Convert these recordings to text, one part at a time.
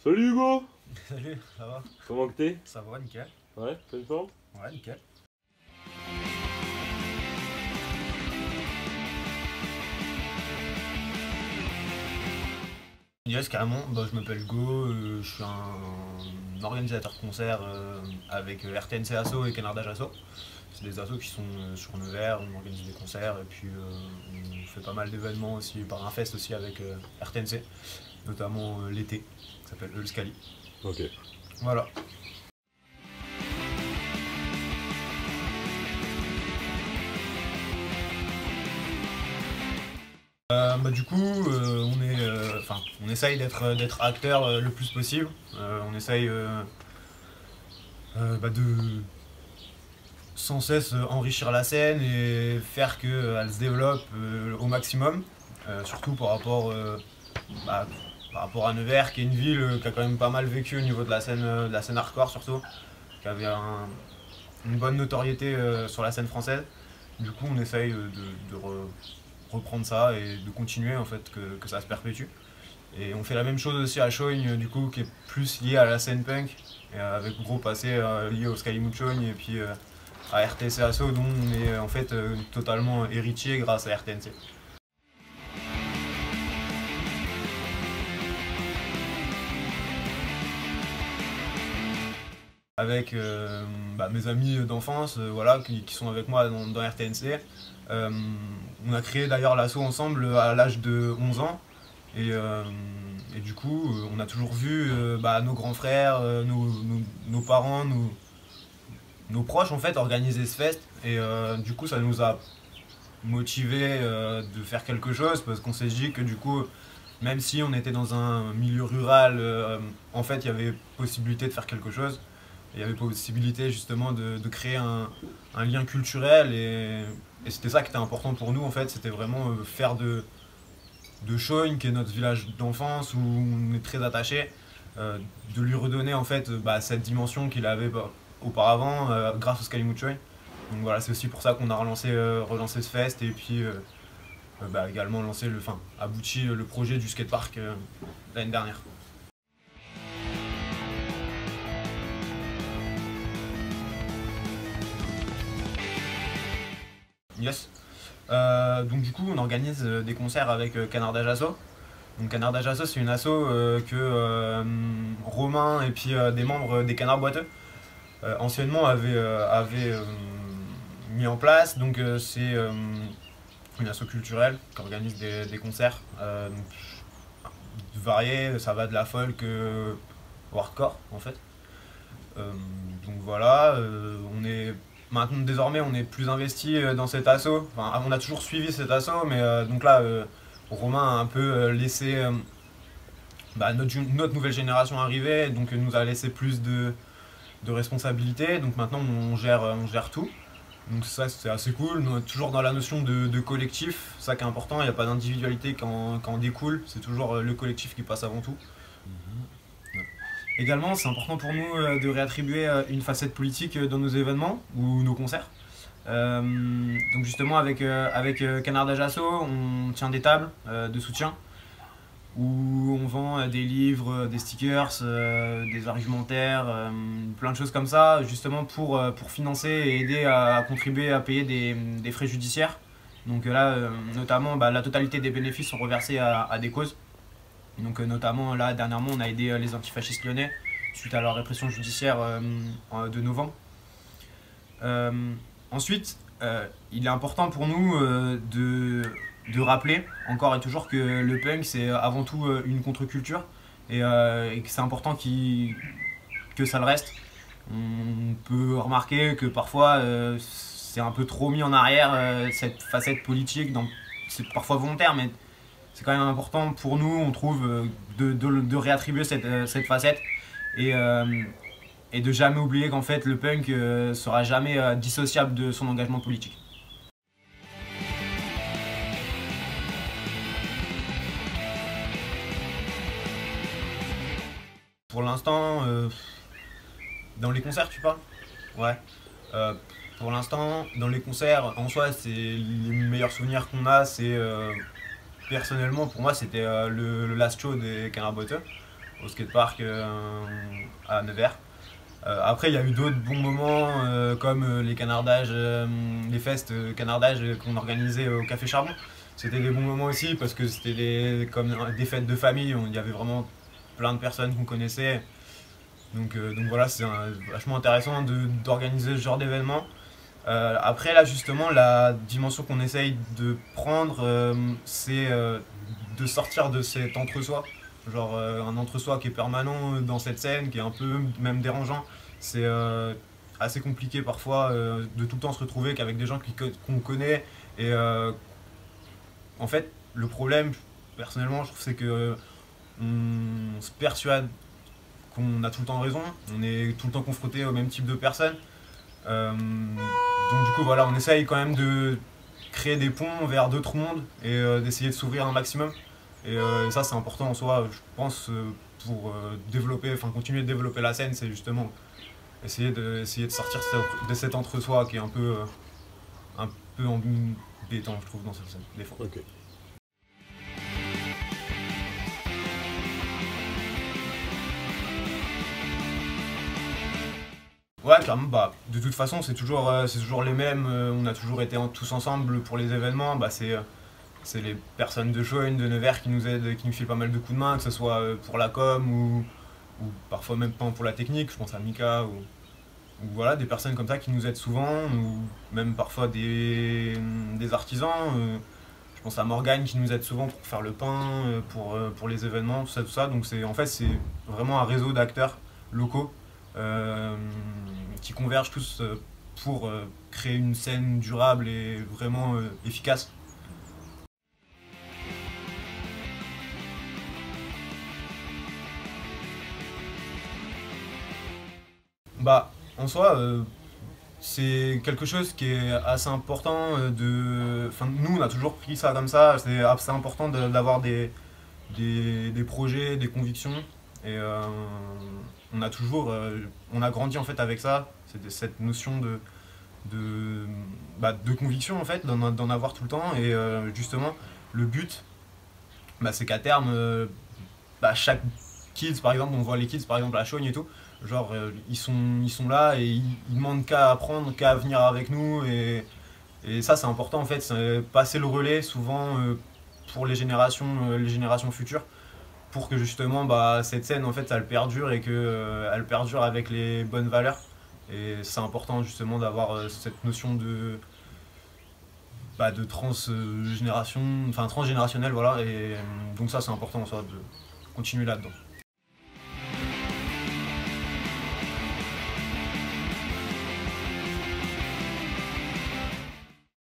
Salut Hugo. Salut, ça va? Comment que t'es? Ça va, nickel. Ouais, pleine forme? Ouais, nickel. Yes, carrément. Je m'appelle Hugo, je suis un organisateur de concerts avec RTNC Asso et Canardage Asso. C'est des assos qui sont sur Nevers, on organise des concerts et puis on fait pas mal d'événements aussi, par un fest aussi avec RTNC, notamment l'été, qui s'appelle Euskali. Ok. Voilà. Du coup, on essaye d'être acteur le plus possible. On essaye de sans cesse enrichir la scène et faire qu'elle se développe au maximum. Surtout bah, par rapport à Nevers, qui est une ville qui a quand même pas mal vécu au niveau de la scène hardcore surtout, qui avait une bonne notoriété sur la scène française. Du coup, on essaye reprendre ça et de continuer en fait que ça se perpétue. Et on fait la même chose aussi à Chogne, du coup, qui est plus lié à la scène punk, et avec gros passé lié au Skylimut Chogne et puis à RTNC Asso, dont on est en fait totalement héritier grâce à RTNC. Avec mes amis d'enfance voilà, qui sont avec moi dans RTNC. On a créé d'ailleurs l'asso ensemble à l'âge de 11 ans. Et du coup, on a toujours vu nos grands frères, nos parents, nos proches en fait organiser ce fest. Et du coup, ça nous a motivés de faire quelque chose parce qu'on s'est dit que du coup, même si on était dans un milieu rural, en fait, il y avait possibilité de faire quelque chose. Il y avait possibilité justement de créer un lien culturel et c'était ça qui était important pour nous en fait, c'était vraiment faire de Chogne, qui est notre village d'enfance où on est très attaché, de lui redonner en fait cette dimension qu'il avait auparavant grâce au Skylimut Chogne. Donc voilà, c'est aussi pour ça qu'on a relancé ce fest et puis également abouti le projet du skatepark l'année dernière. Yes. Donc du coup on organise des concerts avec Canardage Asso. Donc Canardage Asso c'est une asso que Romain et puis des membres des Canards Boiteux anciennement avaient mis en place. Donc c'est une asso culturelle qui organise des concerts variés, ça va de la folk au hardcore en fait. Donc voilà, maintenant, désormais, on est plus investi dans cet asso. Enfin, on a toujours suivi cet asso, mais donc là, Romain a un peu laissé notre nouvelle génération arriver, donc nous a laissé plus de responsabilités. Donc maintenant, on gère tout. Donc ça, c'est assez cool. On est toujours dans la notion de collectif, ça qui est important. Il n'y a pas d'individualité qui en découle. C'est toujours le collectif qui passe avant tout. Également, c'est important pour nous de réattribuer une facette politique dans nos événements ou nos concerts. Donc justement, avec Canardage Asso, on tient des tables de soutien où on vend des livres, des stickers, des argumentaires, plein de choses comme ça, justement pour financer et aider à contribuer à payer des frais judiciaires. Donc là, notamment, la totalité des bénéfices sont reversés à des causes. Donc notamment là dernièrement on a aidé les antifascistes lyonnais suite à leur répression judiciaire de novembre. Ensuite, il est important pour nous de rappeler encore et toujours que le punk c'est avant tout une contre-culture et que c'est important que ça le reste. On peut remarquer que parfois c'est un peu trop mis en arrière cette facette politique, c'est parfois volontaire mais c'est quand même important pour nous, on trouve, de réattribuer cette facette et de jamais oublier qu'en fait le punk sera jamais dissociable de son engagement politique. Pour l'instant, dans les concerts tu parles? Ouais. Pour l'instant, dans les concerts, en soi, c'est les meilleurs souvenirs qu'on a, c'est personnellement, pour moi, c'était le last show des Canards Boiteux, au skatepark à Nevers. Après, il y a eu d'autres bons moments comme les canardages, les festes canardages qu'on organisait au Café Charbon. C'était des bons moments aussi parce que c'était comme des fêtes de famille, il y avait vraiment plein de personnes qu'on connaissait. Donc voilà, c'est vachement intéressant d'organiser ce genre d'événement. Après là justement, la dimension qu'on essaye de prendre, c'est de sortir de cet entre-soi. Genre un entre-soi qui est permanent dans cette scène, qui est un peu même dérangeant. C'est assez compliqué parfois de tout le temps se retrouver qu'avec des gens qu'on connaît. Et en fait, le problème, personnellement, je trouve, c'est que on se persuade qu'on a tout le temps raison, on est tout le temps confronté au même type de personnes. Donc du coup, voilà, on essaye quand même de créer des ponts vers d'autres mondes et d'essayer de s'ouvrir un maximum. Et ça, c'est important en soi, je pense, pour développer, enfin continuer de développer la scène, c'est justement essayer de sortir de cet entre-soi qui est un peu embêtant, je trouve, dans cette scène, des fois. Ok. Ouais, clairement, bah, de toute façon, c'est toujours les mêmes. On a toujours été tous ensemble pour les événements. Bah, c'est les personnes de Schoen, de Nevers qui nous aident, qui nous filent pas mal de coups de main, que ce soit pour la com ou parfois même pas pour la technique. Je pense à Mika ou voilà, des personnes comme ça qui nous aident souvent, ou même parfois des artisans. Je pense à Morgane qui nous aide souvent pour faire le pain, pour les événements, tout ça. Donc en fait, c'est vraiment un réseau d'acteurs locaux qui convergent tous pour créer une scène durable et vraiment efficace. Bah, en soi, c'est quelque chose qui est assez important Enfin, nous, on a toujours pris ça comme ça, c'est assez important d'avoir des projets, des convictions. Et on a grandi en fait avec ça, c'était cette notion de conviction en fait, d'en avoir tout le temps. Et justement, le but, bah, c'est qu'à terme, chaque kids par exemple, on voit les kids par exemple à Chaugne et tout, genre ils sont là et ils demandent qu'à apprendre, qu'à venir avec nous. Et ça c'est important en fait, c'est passer le relais souvent pour les générations futures, pour que justement bah, cette scène en fait elle perdure et que elle perdure avec les bonnes valeurs. Et c'est important justement d'avoir cette notion de transgénération, enfin transgénérationnelle, voilà. Et donc ça c'est important en soi de continuer là-dedans.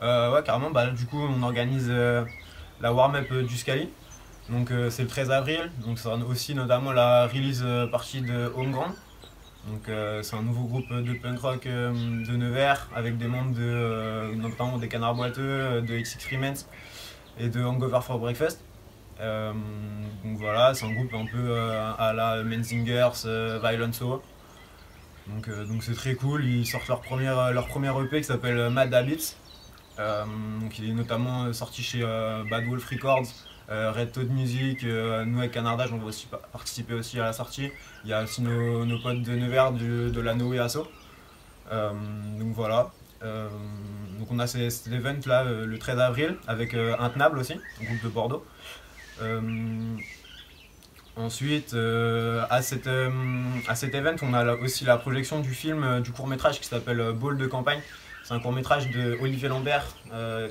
Ouais, carrément, bah, du coup on organise la warm-up du Scali. Donc c'est le 13 avril, donc ça sera aussi notamment la release partie de Homeground. Donc c'est un nouveau groupe de punk rock de Nevers avec des membres notamment des Canards Boiteux, de XX Remains et de Hangover for Breakfast. Donc voilà, c'est un groupe un peu à la Menzingers, Violent Soul. Donc c'est très cool, ils sortent leur première EP qui s'appelle Mad Habits. Donc il est notamment sorti chez Bad Wolf Records, Red Toad Music, nous avec Canardage on va aussi participer aussi à la sortie. Il y a aussi nos potes de Nevers de la Noé Asso. Donc voilà. Donc on a cet event là le 13 avril avec Intenable aussi, un groupe de Bordeaux. Ensuite, à cet event, on a aussi la projection du film, du court-métrage qui s'appelle Ball de campagne. C'est un court-métrage de Olivier Lambert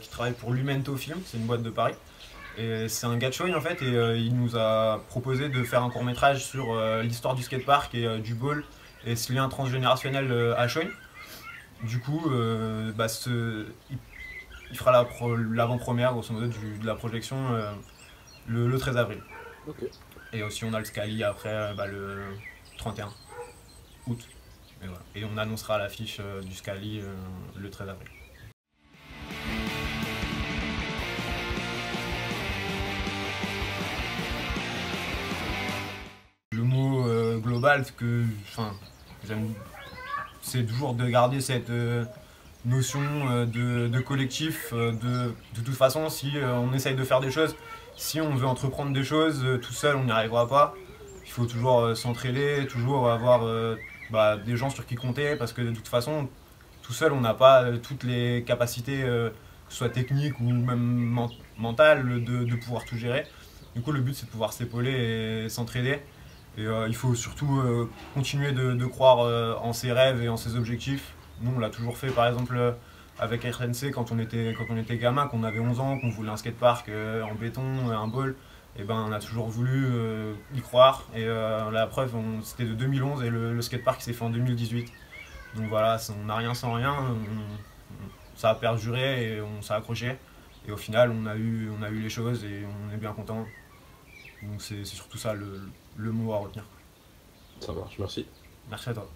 qui travaille pour Lumento Film, c'est une boîte de Paris. Et c'est un gars de Chaugne en fait, et il nous a proposé de faire un court-métrage sur l'histoire du skatepark et du ball et ce lien transgénérationnel à Chaugne. Du coup, il fera l'avant-première grosso modo de la projection le 13 avril. Ok. Et aussi on a le Scali après le 31 août. Et, voilà. Et on annoncera l'affiche du Scali le 13 avril. Le mot global que j'aime, c'est toujours de garder cette notion de collectif. De toute façon, si on essaye de faire des choses, si on veut entreprendre des choses tout seul, on n'y arrivera pas. il faut toujours s'entraider, toujours avoir des gens sur qui compter, parce que de toute façon, tout seul, on n'a pas toutes les capacités, que ce soit techniques ou même mentales, de pouvoir tout gérer. Du coup, le but, c'est de pouvoir s'épauler et s'entraider. Et il faut surtout continuer de croire en ses rêves et en ses objectifs. Nous, on l'a toujours fait, par exemple, avec RNC, quand on était gamin, qu'on avait 11 ans, qu'on voulait un skatepark en béton, un ball. Et ben, on a toujours voulu y croire. Et la preuve, c'était de 2011 et le skatepark s'est fait en 2018. Donc voilà, on n'a rien sans rien. Ça a perduré et on s'est accroché. Et au final, on a eu les choses et on est bien content. Donc c'est surtout ça le mot à retenir. Ça marche, merci. Merci à toi.